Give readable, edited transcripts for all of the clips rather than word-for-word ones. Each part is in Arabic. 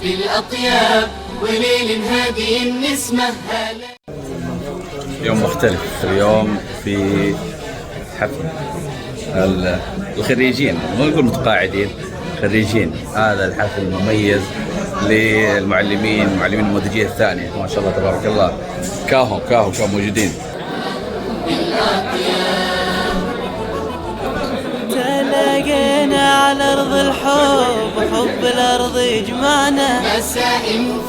في الأطياب وليل هادي نسمه. يوم مختلف اليوم في حفل الخريجين، مو نقول متقاعدين، خريجين. هذا الحفل المميز للمعلمين، معلمين النموذجية الثانية، ما شاء الله تبارك الله. كانوا موجودين. تلاقينا على أرض الحب، حب الأرض يجمعنا. مساء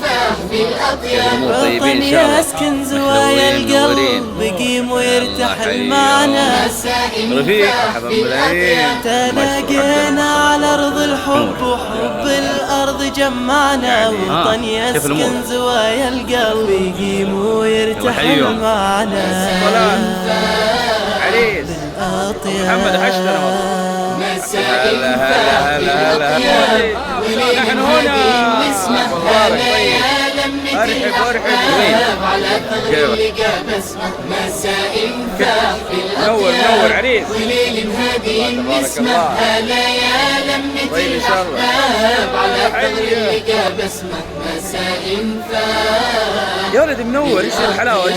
فاح في الأطياب، وطن يسكن زوايا القلب، يقيم ويرتاح المعنى. مساء فاح في الأطياب، تلاقينا على أرض الحب، وحب الأرض جمعنا. وطن يسكن زوايا القلب، يقيم ويرتاح المعنى. عريس محمد حشتنا. مساء فاح في الأطياب، نحن هنا. مبارك طيب. ارحب على ثغر اللقاء بسمة. مساء فاح في الأطياب، نور عريس وليل هادي نسمة. هلا يا لمة الأحباب على ثغر اللقاء بسمة. مساء فاح يا ولد منور. ايش الحلاوة؟ ايش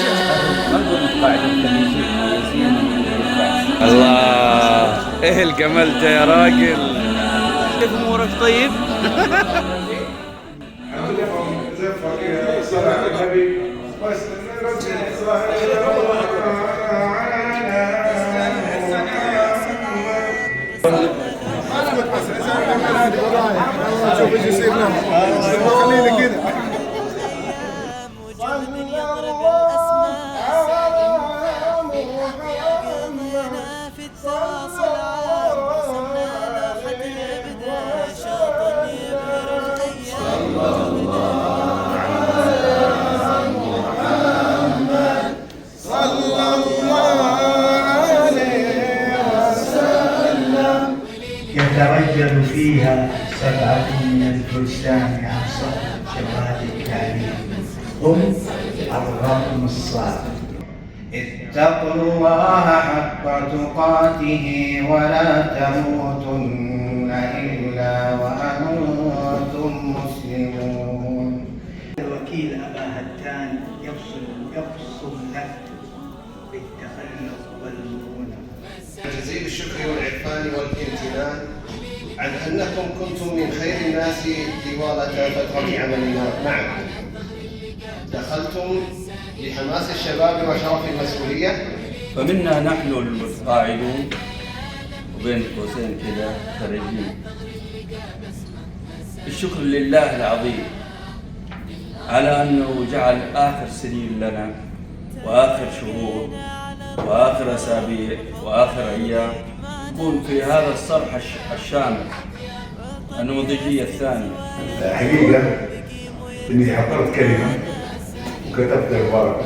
الله، ايه الجمال ده يا راجل. كيف امورك؟ طيب. يترجل فيها 7 من الفرسان عن صحب شمال التعليم، هم الرقم الصعب. اتقوا الله حق تقاته ولا تموتن إلا وأنتم مسلمون. الوكيل أبا هتان يفصل له بالتخلق والمرونة. جزيل الشكر والعرفان والامتنان عن أنكم كنتم من خير الناس طوال فترة عملنا معكم. دخلتم بحماس الشباب وشرف المسؤولية، فمنا نحن المتقاعدون وبين قوسين كذا خريجين. الشكر لله العظيم على أنه جعل آخر سنين لنا وآخر شهور وآخر أسابيع وآخر أيام نكون في هذا الصرح الشامل النموذجية الثانية. حقيقة إني حضرت كلمة وكتبت الورقة.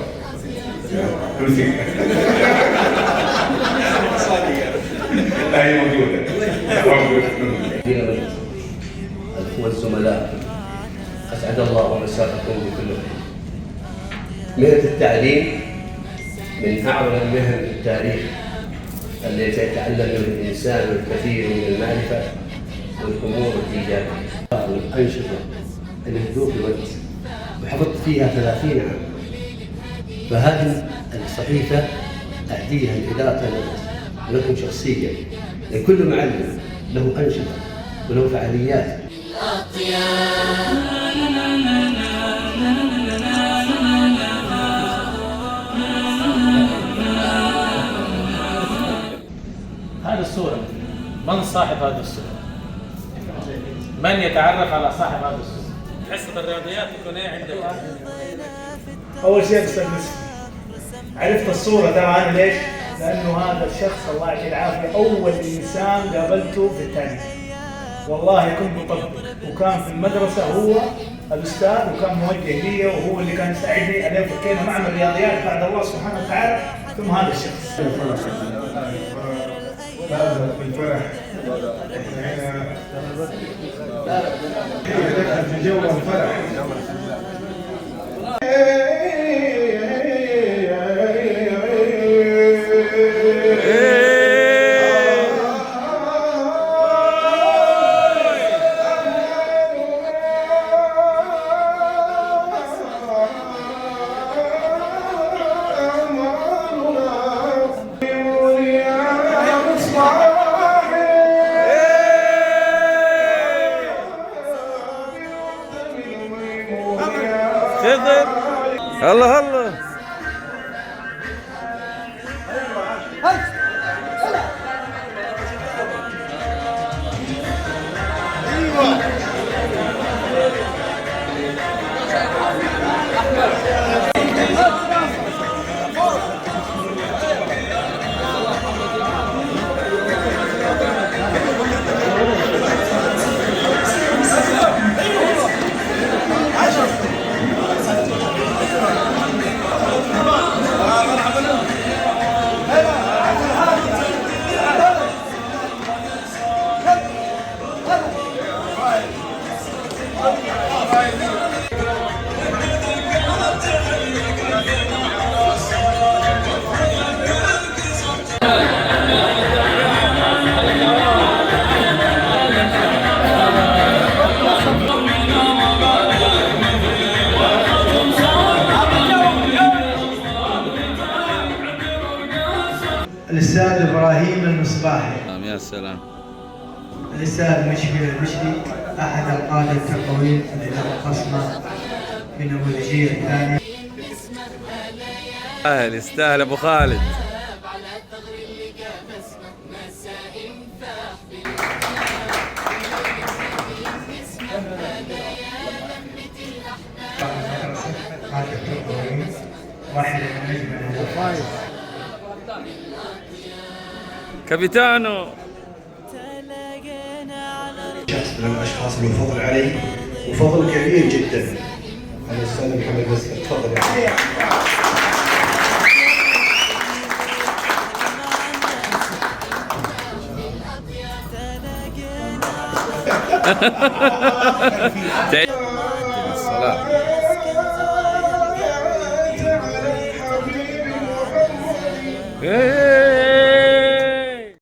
لا هي موجودة. الأخوة الزملاء، أسعد الله مساءكم بكل خير. مهنة التعليم من أعظم المهن في التاريخ التي يتعلم منه الإنسان الكثير من المعرفة والأمور الإيجابية. الأنشطة اللي تدور في الوقت وحفظت فيها 30 عام، فهذه الصحيفة أهديها لإدارة ولكم شخصيا، لكل معلم له أنشطة وله فعاليات. هذه الصورة، من صاحب هذه الصورة؟ من يتعرف على صاحب هذه الصورة؟ حصة الرياضيات تكون ايه عندك؟ أول شيء بس عرفت الصورة تبعا ليش؟ لأنه هذا الشخص الله يعطيه العافية أول إنسان قابلته في التاريخ. والله كنت مطبق، وكان في المدرسة هو الأستاذ وكان موجه لي وهو اللي كان يساعدني. عليه فكينا معمل رياضيات بعد الله سبحانه وتعالى ثم هذا الشخص. هذا الفرح احنا في جو الفرح. الله الله. الأستاذ إبراهيم المصباحي. يا سلام. الأستاذ مشفي المشري أحد القادة التربويين الإدارة الخاصة في النموذجية الثانية. يستاهل أبو خالد. واحد من كابيتانو. شخص من الاشخاص اللي فضل علي وفضل كبير جدا. الاستاذ محمد مسعود تفضل يا الصلاة.